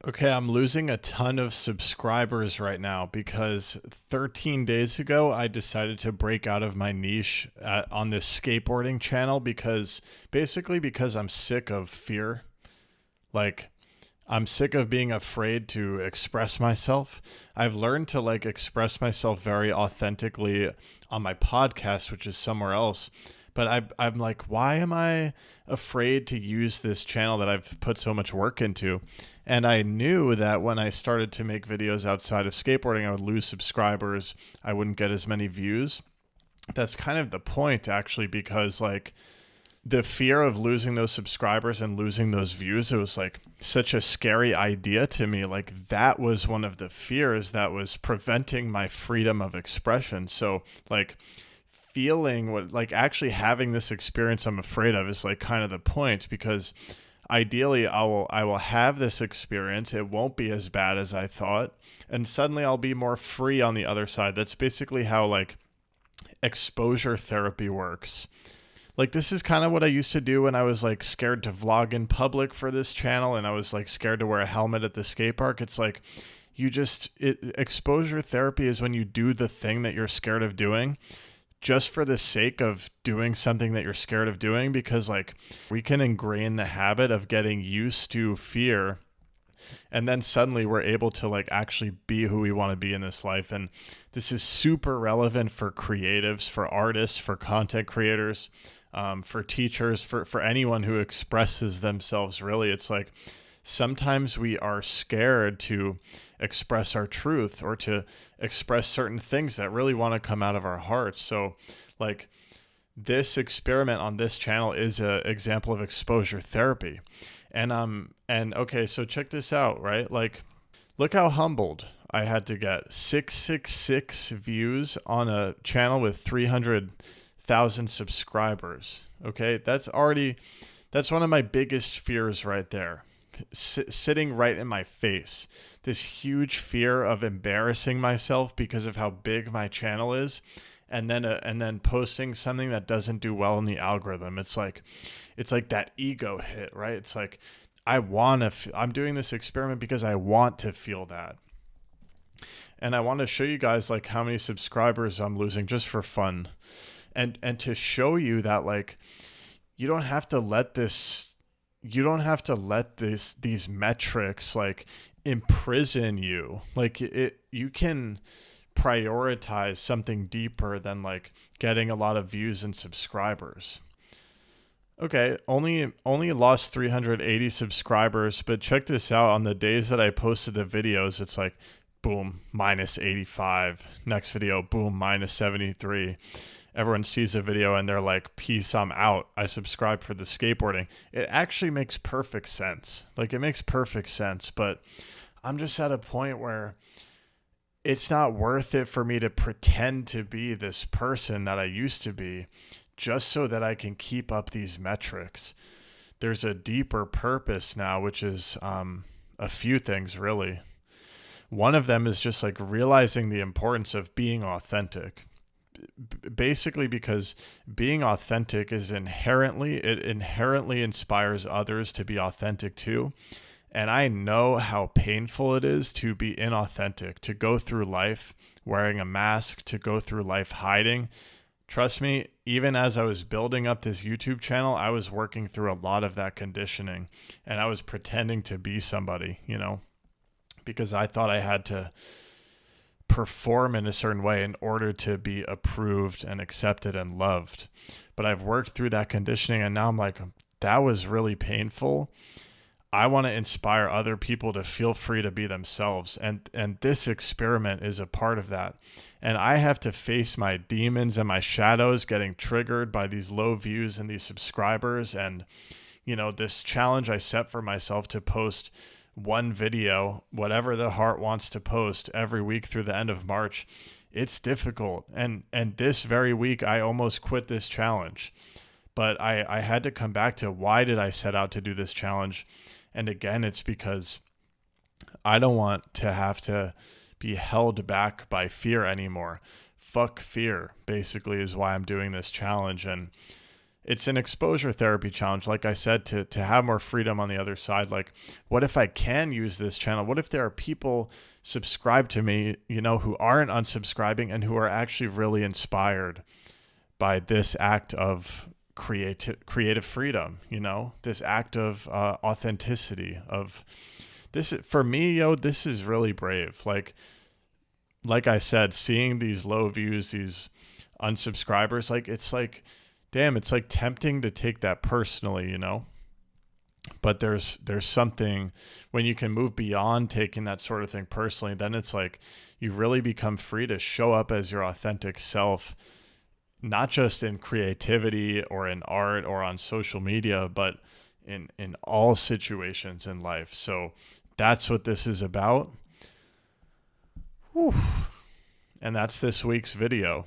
Okay, I'm losing a ton of subscribers right now because 13 days ago I decided to break out of my niche on this skateboarding channel because I'm sick of fear. Like I'm sick of being afraid to express myself. I've learned to express myself very authentically on my podcast, which is somewhere else. But I'm like, why am I afraid to use this channel that I've put so much work into? And I knew that when I started to make videos outside of skateboarding, I would lose subscribers. I wouldn't get as many views. That's kind of the point, actually, because the fear of losing those subscribers and losing those views, it was like such a scary idea to me. Like that was one of the fears that was preventing my freedom of expression. So feeling what actually having this experience I'm afraid of is kind of the point, because ideally I will have this experience. It won't be as bad as I thought, and suddenly I'll be more free on the other side. That's basically how exposure therapy works. This is kind of what I used to do when I was scared to vlog in public for this channel, and I was scared to wear a helmet at the skate park. It's exposure therapy is when you do the thing that you're scared of doing just for the sake of doing something that you're scared of doing, because we can ingrain the habit of getting used to fear, and then suddenly we're able to actually be who we want to be in this life. And this is super relevant for creatives, for artists, for content creators, for teachers, for anyone who expresses themselves. Really, it's sometimes we are scared to express our truth or to express certain things that really want to come out of our hearts. So this experiment on this channel is an example of exposure therapy. And okay, so check this out, right? Look how humbled I had to get. 666 views on a channel with 300,000 subscribers. Okay, that's one of my biggest fears right there. Sitting right in my face, this huge fear of embarrassing myself because of how big my channel is, and then posting something that doesn't do well in the algorithm. It's like that ego hit, right? It's like I'm doing this experiment because I want to feel that. And I want to show you guys how many subscribers I'm losing just for fun. And to show you that you don't have to let these metrics imprison you. You can prioritize something deeper than getting a lot of views and subscribers. Okay, only lost 380 subscribers, but check this out. On the days that I posted the videos, it's boom, minus 85. Next video, boom, minus 73. Everyone sees the video and they're like, peace, I'm out. I subscribed for the skateboarding. It actually makes perfect sense. It makes perfect sense, but I'm just at a point where it's not worth it for me to pretend to be this person that I used to be just so that I can keep up these metrics. There's a deeper purpose now, which is a few things really. One of them is just realizing the importance of being authentic. Basically, because being authentic is inherently inspires others to be authentic too. And I know how painful it is to be inauthentic, to go through life wearing a mask, to go through life hiding. Trust me, even as I was building up this YouTube channel, I was working through a lot of that conditioning, and I was pretending to be somebody, because I thought I had to perform in a certain way in order to be approved and accepted and loved. But I've worked through that conditioning, and now I'm like, that was really painful. I want to inspire other people to feel free to be themselves. And this experiment is a part of that. And I have to face my demons and my shadows getting triggered by these low views and these subscribers. And, this challenge I set for myself to post one video, whatever the heart wants to post every week through the end of March, it's difficult. And this very week, I almost quit this challenge. But I had to come back to, why did I set out to do this challenge? And again, it's because I don't want to have to be held back by fear anymore. Fuck fear, basically, is why I'm doing this challenge. And it's an exposure therapy challenge, like I said, to have more freedom on the other side. Like, what if I can use this channel? What if there are people subscribed to me, who aren't unsubscribing and who are actually really inspired by this act of creative freedom, this act of authenticity of this. For me, this is really brave. Like I said, seeing these low views, these unsubscribers, it's like, damn, it's like tempting to take that personally, but there's something when you can move beyond taking that sort of thing personally, then it's like you really become free to show up as your authentic self, not just in creativity or in art or on social media, but in all situations in life. So that's what this is about. Whew. And that's this week's video,